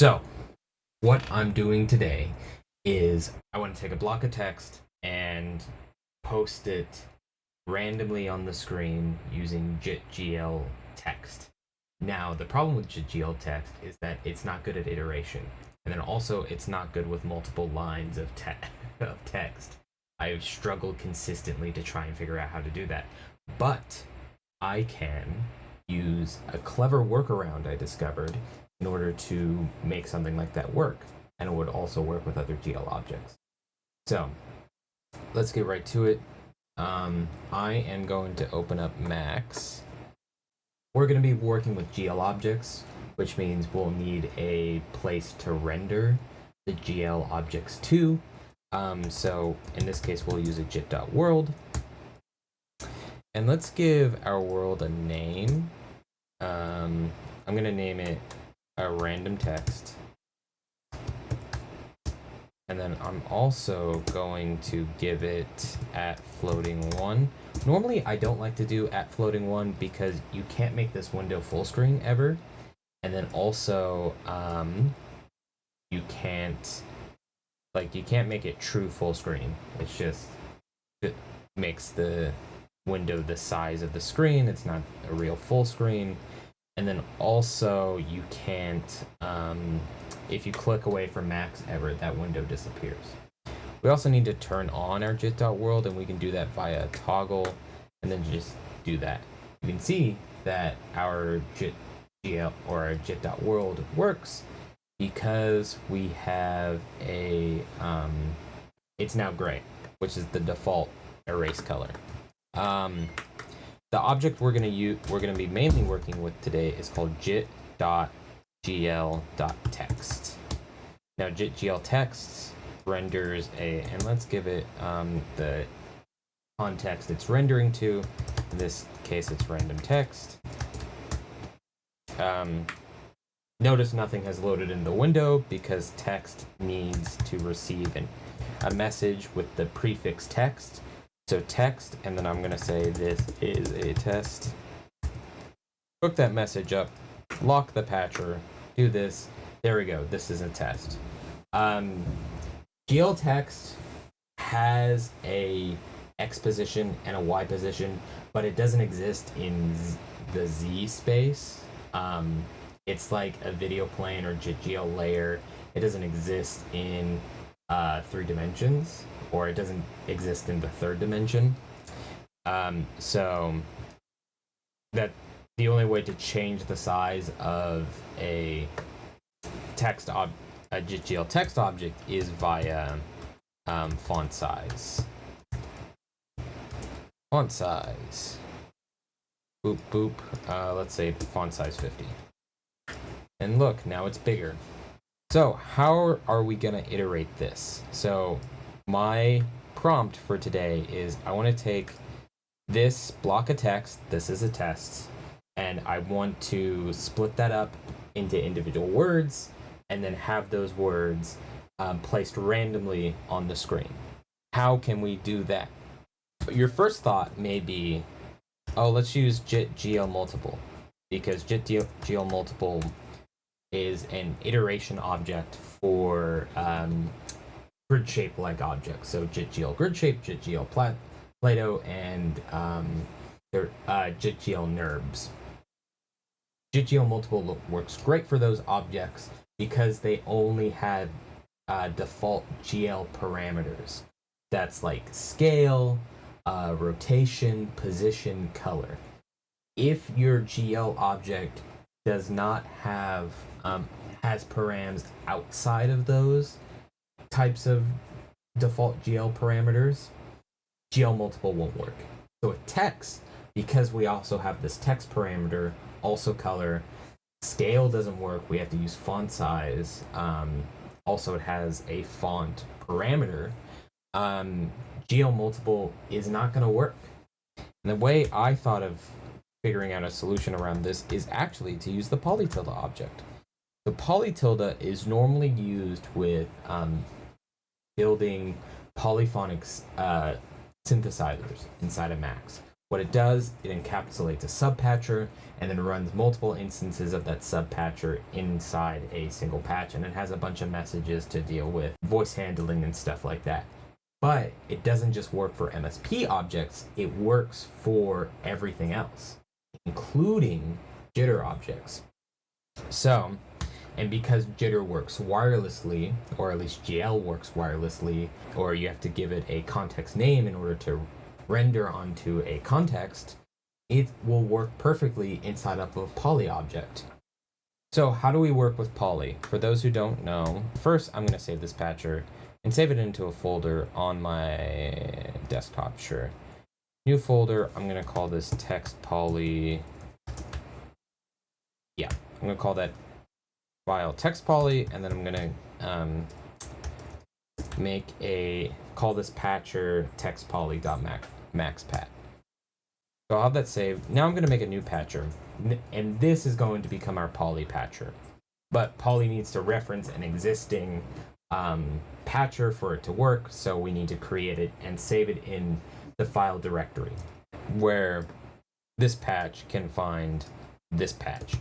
So, what I'm doing today is I want to take a block of text and post it randomly on the screen using jit.gl.text. Now, the problem with jit.gl.text is that it's not good at iteration, and then also it's not good with multiple lines of text. I've struggled consistently to try and figure out how to do that, but I can use a clever workaround I discovered in order to make something like that work, and it would also work with other GL objects. So let's get right to it. I am going to open up Max. We're going to be working with GL objects, which means we'll need a place to render the GL objects to. So in this case, we'll use a jit.world. And let's give our world a name. I'm going to name it a random text. And then I'm also going to give it at floating 1. Normally, I don't like to do at floating 1 because you can't make this window full screen ever. And then also, you can't make it true full screen. It's just, it makes the window the size of the screen. It's not a real full screen. And then also you can't, if you click away from max ever, that window disappears. We also need to turn on our jit.world, and we can do that via toggle, and then just do that. You can see that our jit.gl or our jit.world works because we have a, it's now gray, which is the default erase color. The object we're going to be mainly working with today is called jit.gl.text. Now, jit.gl.text renders and let's give it the context it's rendering to. In this case, it's random text. Notice nothing has loaded in the window because text needs to receive a message with the prefix text. So text, and then I'm going to say this is a test. Hook that message up, lock the patcher, do this. There we go. This is a test. GL text has a X position and a Y position, but it doesn't exist in the Z space. It's like a video plane or jit.gl layer. It doesn't exist in 3 dimensions, or it doesn't exist in the 3rd dimension. So that the only way to change the size of a jit.gl text object is via font size. Font size. Boop boop. Let's say font size 50. And look, now it's bigger. So how are we gonna iterate this? So my prompt for today is I want to take this block of text, this is a test, and I want to split that up into individual words and then have those words placed randomly on the screen. How can we do that? Your first thought may be, oh, let's use jit.gl multiple, because jit.gl multiple is an iteration object for grid shape like objects. So jit.gl grid shape, jit.gl Plato, and jit.gl NURBS. jit.gl multiple works great for those objects because they only have default GL parameters. That's like scale, rotation, position, color. If your GL object does not have has params outside of those types of default GL parameters, GL multiple won't work. So with text, because we also have this text parameter, also color, scale doesn't work. We have to use font size. Also, it has a font parameter. GL multiple is not going to work. And the way I thought of figuring out a solution around this is actually to use the polytilde object. The polytilde is normally used with building polyphonic synthesizers inside of Max. What it does, it encapsulates a subpatcher and then runs multiple instances of that subpatcher inside a single patch, and it has a bunch of messages to deal with voice handling and stuff like that. But it doesn't just work for MSP objects, it works for everything else, including Jitter objects. So, and because Jitter works wirelessly, or at least GL works wirelessly, or you have to give it a context name in order to render onto a context, it will work perfectly inside of a poly object. So how do we work with poly? For those who don't know, first I'm going to save this patcher and save it into a folder on my desktop, sure. New folder, I'm going to call this text poly. Yeah, I'm going to call that file text poly, and then I'm going to call this patcher text poly.maxpat. So I'll have that saved. Now I'm going to make a new patcher, and this is going to become our poly patcher. But poly needs to reference an existing patcher for it to work, so we need to create it and save it in the file directory where this patch can find this patch.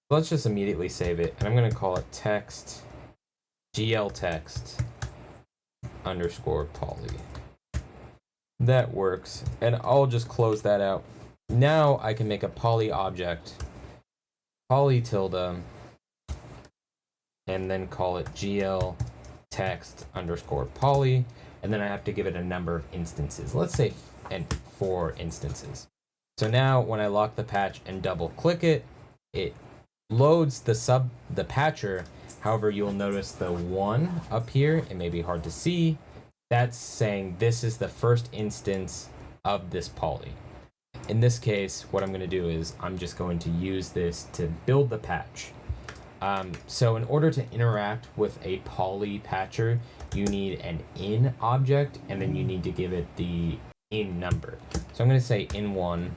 Let's just immediately save it, and I'm going to call it text.gl.text _ poly. That works, and I'll just close that out. Now I can make a poly object, poly tilde, and then call it gl text _ poly, and then I have to give it a number of instances. Let's say 4 instances. So now when I lock the patch and double click it, it loads the patcher. However, you'll notice the 1 up here. It may be hard to see. That's saying this is the first instance of this poly. In this case, what I'm going to do is I'm just going to use this to build the patch. So in order to interact with a poly patcher, you need an in object, and then you need to give it the in number. So I'm going to say in1.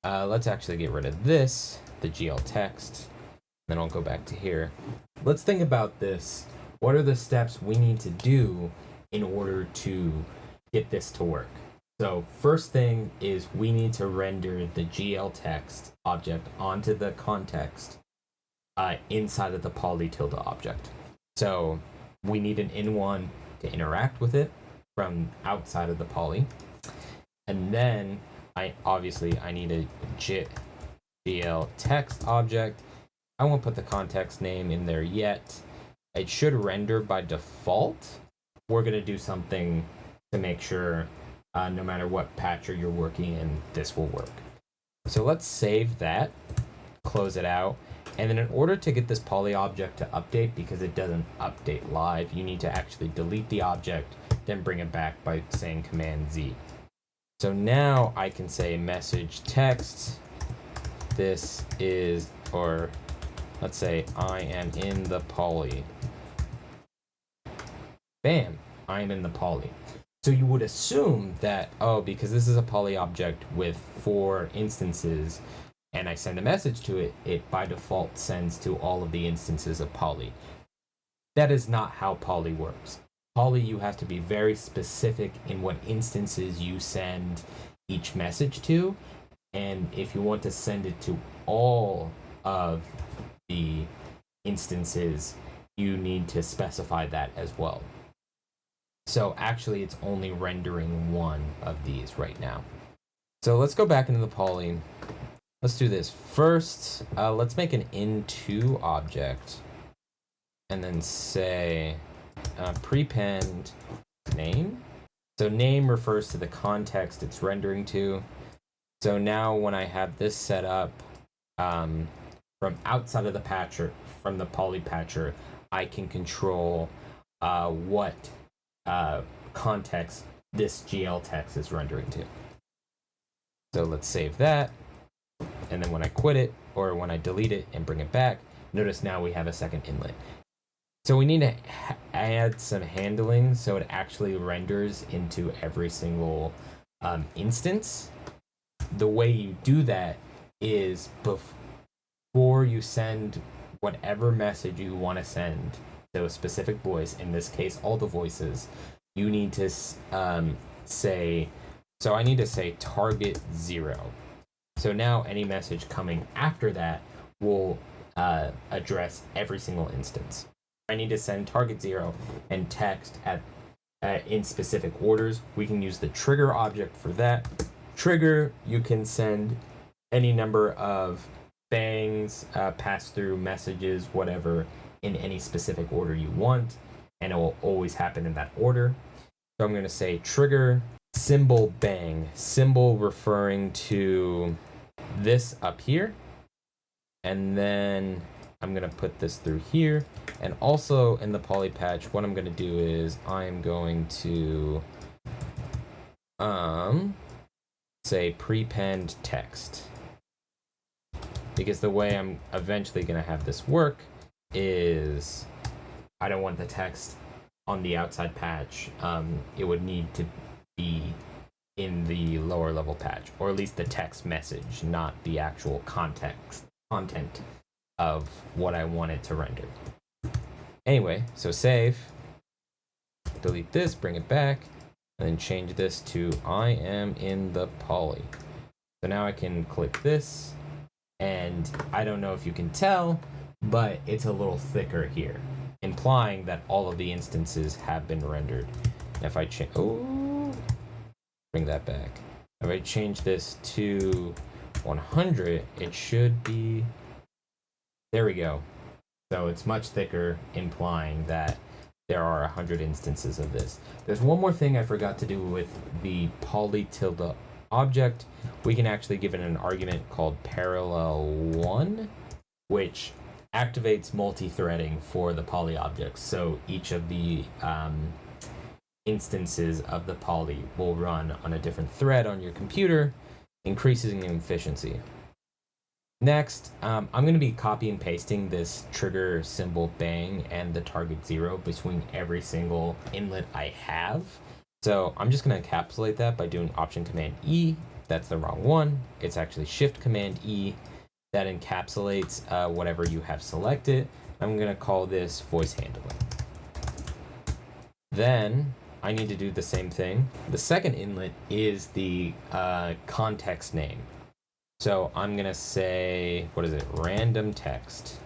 Let's actually get rid of this, the GL text. Then I'll go back to here. Let's think about this. What are the steps we need to do in order to get this to work? So first thing is we need to render the GL text object onto the context inside of the poly tilde object. So we need an in1 to interact with it from outside of the poly. And then I need a jit.gl text object. I won't put the context name in there yet. It should render by default. We're going to do something to make sure no matter what patcher you're working in, this will work. So let's save that, close it out, and then in order to get this poly object to update, because it doesn't update live, you need to actually delete the object, then bring it back by saying Command Z. So now I can say message text, this is, or let's say I am in the poly. Bam, I am in the poly. So you would assume that, oh, because this is a poly object with 4 instances, and I send a message to it, it by default sends to all of the instances of poly. That is not how poly works. Poly, you have to be very specific in what instances you send each message to, and if you want to send it to all of the instances, you need to specify that as well. So actually, it's only rendering 1 of these right now. So let's go back into the poly. Let's do this. First, let's make an in2 object, and then say prepend name. So name refers to the context it's rendering to. So now when I have this set up from outside of the patcher, from the poly patcher, I can control what context this GL text is rendering to. So let's save that. And then when I quit it, or when I delete it and bring it back, notice now we have a second inlet. So we need to add some handling so it actually renders into every single instance. The way you do that is before you send whatever message you want to send to a specific voice, in this case all the voices, you need to say So I need to say target 0. So now any message coming after that will address every single instance. I need to send target 0 and text at in specific orders. We can use the trigger object for that. Trigger, you can send any number of bangs, pass-through messages, whatever, in any specific order you want, and it will always happen in that order. So I'm going to say trigger symbol bang, symbol referring to this up here, and then I'm going to put this through here. And also in the poly patch, what I'm going to do is I'm going to say prepend text, because the way I'm eventually going to have this work is I don't want the text on the outside patch. It would need to be in the lower level patch, or at least the text message, not the actual content of what I want it to render. Anyway, so save, delete this, bring it back, and then change this to I am in the poly. So now I can click this, and I don't know if you can tell, but it's a little thicker here, implying that all of the instances have been rendered. And if I bring that back. If I change this to 100, it should be, there we go. So it's much thicker, implying that there are 100 instances of this. There's one more thing I forgot to do with the poly tilde object. We can actually give it an argument called parallel1, which activates multi-threading for the poly objects. So each of the instances of the poly will run on a different thread on your computer, increasing efficiency. Next, I'm going to be copy and pasting this trigger symbol bang and the target 0 between every single inlet I have. So I'm just going to encapsulate that by doing Option Command E. That's the wrong one. It's actually Shift Command E. That encapsulates whatever you have selected. I'm going to call this voice handling. Then I need to do the same thing. The second inlet is the context name. So I'm going to say, what is it? Random text.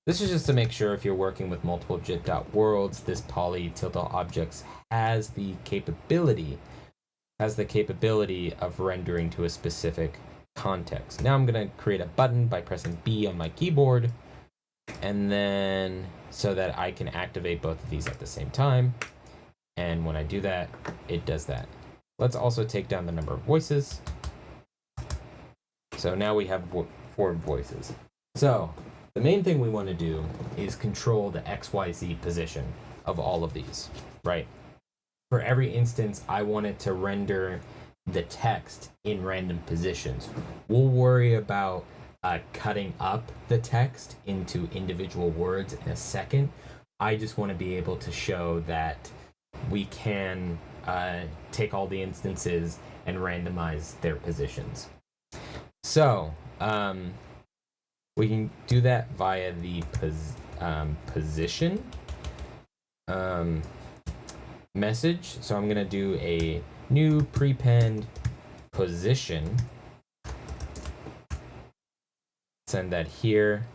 This is just to make sure if you're working with multiple jit.worlds, this poly tilde objects has the capability of rendering to a specific context. Now I'm going to create a button by pressing B on my keyboard, and then so that I can activate both of these at the same time. And when I do that, it does that. Let's also take down the number of voices. So now we have 4 voices. So the main thing we want to do is control the XYZ position of all of these, right? For every instance, I want it to render the text in random positions. We'll worry about cutting up the text into individual words in a second. I just want to be able to show that we can take all the instances and randomize their positions. So we can do that via the position message. So I'm going to do a new prepend position. Send that here.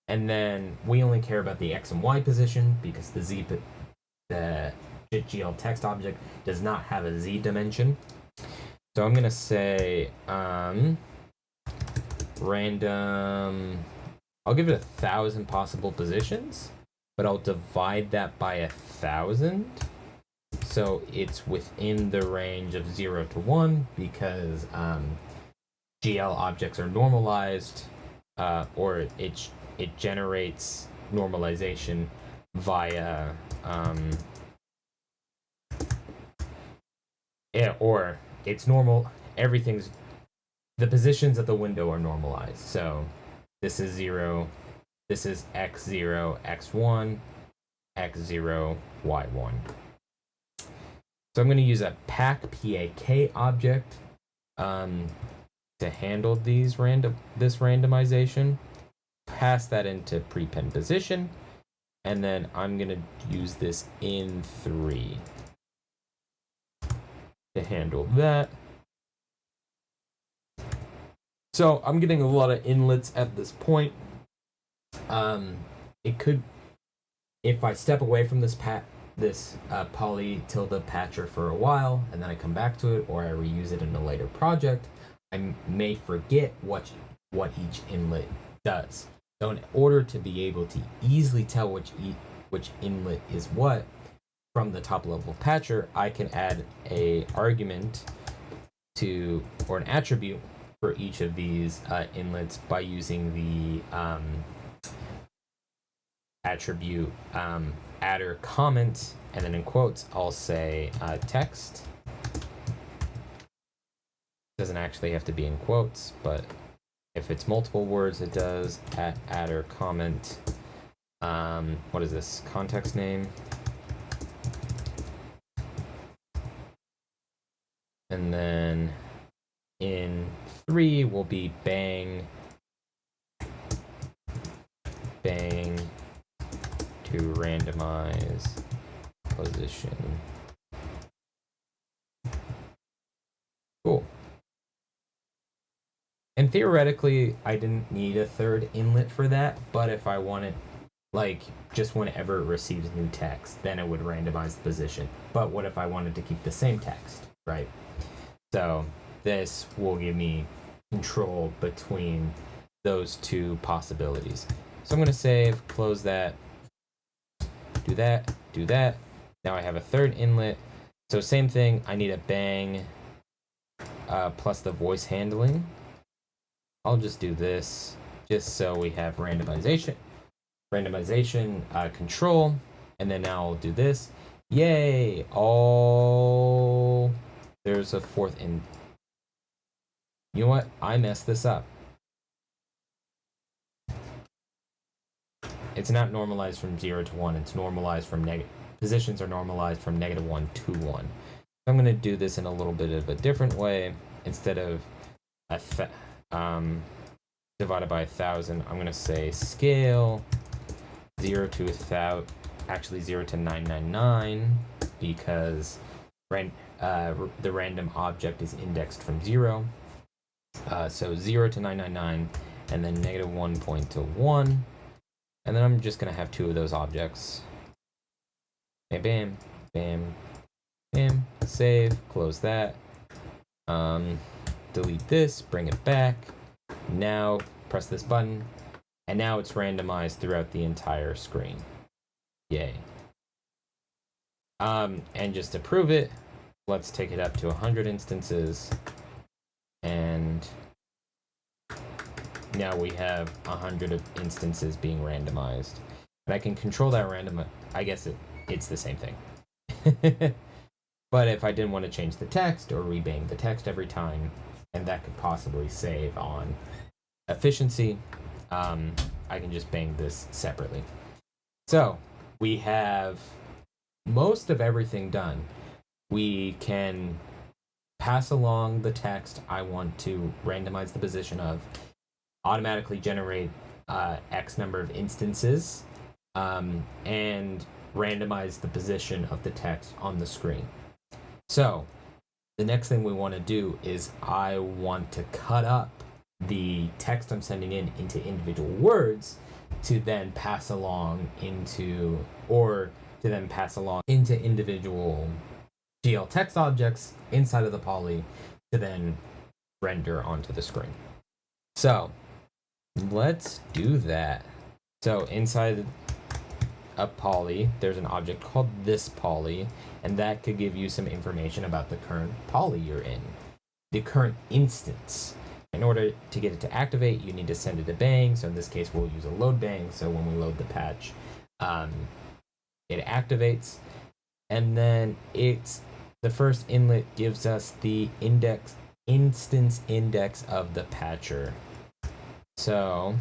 And then we only care about the X and Y position because the jit.gl text object does not have a Z dimension. So I'm going to say random, I'll give it 1,000 possible positions, but I'll divide that by 1,000. So it's within the range of 0 to 1 because GL objects are normalized, or it generates normalization via or it's normal. Everything's, the positions of the window are normalized. So this is 0, this is x0, x1, x0, y1. So I'm going to use a pak object to handle this randomization. Pass that into prepend position, and then I'm going to use this in 3. to handle that. So I'm getting a lot of inlets at this point. It could, if I step away from this poly tilde patcher for a while, and then I come back to it, or I reuse it in a later project, I may forget what each inlet does. So in order to be able to easily tell which inlet is what from the top level patcher, I can add a argument to, or an attribute for each of these inlets by using the attribute adder comment, and then in quotes I'll say text. Doesn't actually have to be in quotes, but if it's multiple words it does. Adder comment, what is this, context name, and then in 3 will be bang to randomize position. Cool. And theoretically, I didn't need a third inlet for that, but if I wanted, like, just whenever it receives new text, then it would randomize the position. But what if I wanted to keep the same text, right? So this will give me control between those two possibilities. So I'm going to save, close that, do that, do that. Now I have a third inlet. So same thing, I need a bang plus the voice handling. I'll just do this just so we have randomization control, and then now I'll do this. Yay! All there's a fourth in. You know what? I messed this up. It's not normalized from 0 to 1. It's normalized from negative. Positions are normalized from -1 to 1. So I'm going to do this in a little bit of a different way. Instead of divided by 1,000, I'm going to say scale 0 to 1,000, actually 0 to 999, because the random object is indexed from 0. So 0 to 999, and then -1 point to 1. And then I'm just going to have 2 of those objects. Bam, bam, bam, bam. Save, close that. Delete this, bring it back. Now press this button, and now it's randomized throughout the entire screen. Yay. And just to prove it, let's take it up to 100 instances, and now we have 100 instances being randomized. And I can control that random. I guess it's the same thing. But if I didn't want to change the text or rebang the text every time, and that could possibly save on efficiency, I can just bang this separately. So we have most of everything done. We can pass along the text I want to randomize the position of, automatically generate X number of instances, and randomize the position of the text on the screen. So the next thing we want to do is I want to cut up the text I'm sending into individual words to then pass along into, individual GL text objects inside of the poly to then render onto the screen. So let's do that. So inside a poly, there's an object called this poly, and that could give you some information about the current poly you're in, the current instance. In order to get it to activate, you need to send it a bang. So in this case, we'll use a load bang. So when we load the patch, it activates, and then the first inlet gives us the instance index of the patcher. So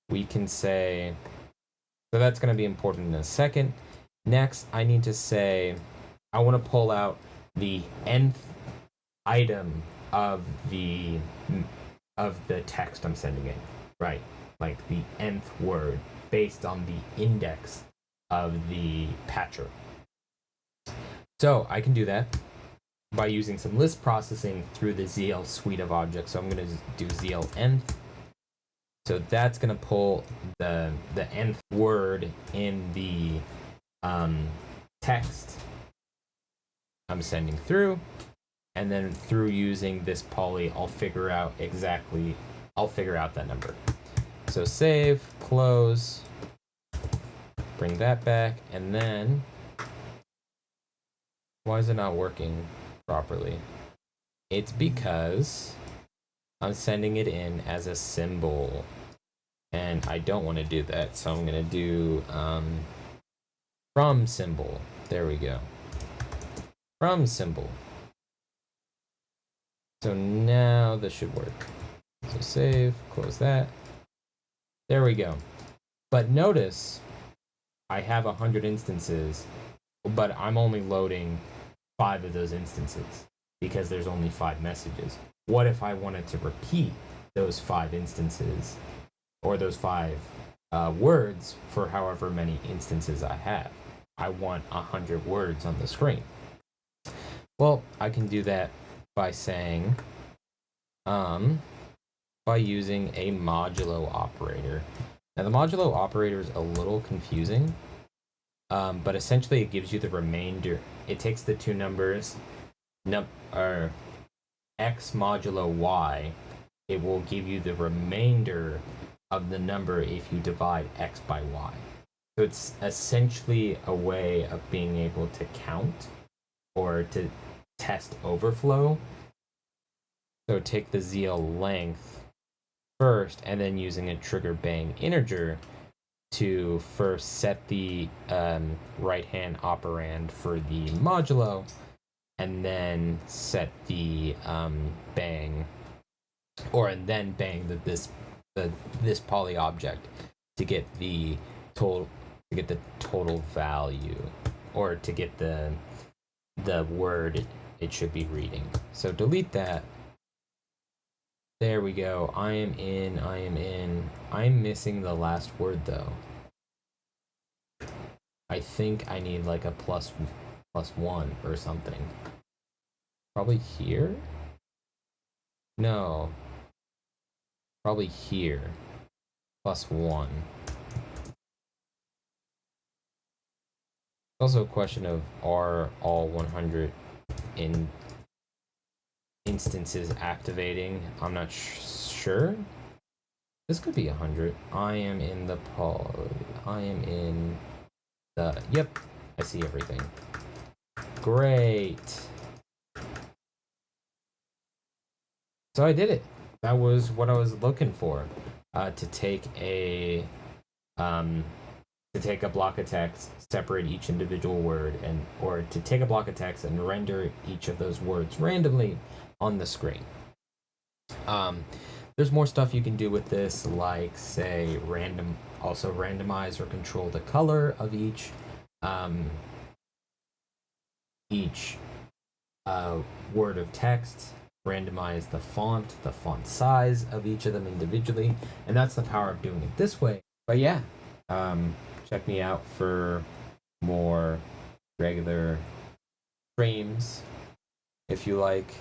we can say, so that's going to be important in a second. Next, I need to say, I want to pull out the nth item of the text I'm sending in, right? Like the nth word based on the index of the patcher. So I can do that. by using some list processing through the ZL suite of objects. So I'm going to do ZL nth. So that's going to pull the nth word in the text I'm sending through, and then through using this poly, I'll figure out that number. So save, close, bring that back, and then why is it not working properly? It's because I'm sending it in as a symbol, and I don't want to do that, so I'm going to do from symbol. There we go. From symbol. So now this should work. So save, close that. There we go. But notice I have 100 instances, but I'm only loading 5 of those instances because there's only 5 messages. What if I wanted to repeat those 5 instances or those 5 words for however many instances I have? I want 100 words on the screen. Well, I can do that by saying, by using a modulo operator. Now, the modulo operator is a little confusing, but essentially it gives you the remainder. It takes the two numbers, x modulo y. It will give you the remainder of the number if you divide x by y. So it's essentially a way of being able to count or to test overflow. So take the ZL length first, and then using a trigger bang integer to first set the right-hand operand for the modulo, and then set the bang, and then bang this poly object to get the total value, or to get the word it should be reading. So delete that. There we go. I am in. I'm missing the last word though. I think I need like a plus 1 or something. Probably here? No. Probably here. Plus 1. Also a question of, are all 100 instances activating? I'm not sure. This could be 100. I am in the yep, I see everything. Great. So I did it. That was what I was looking for. To take a block of text, separate each individual word, or to take a block of text and render each of those words randomly on the screen. There's more stuff you can do with this, like say randomize or control the color of each word of text, randomize the font size of each of them individually, and that's the power of doing it this way. But yeah, check me out for more regular streams if you like.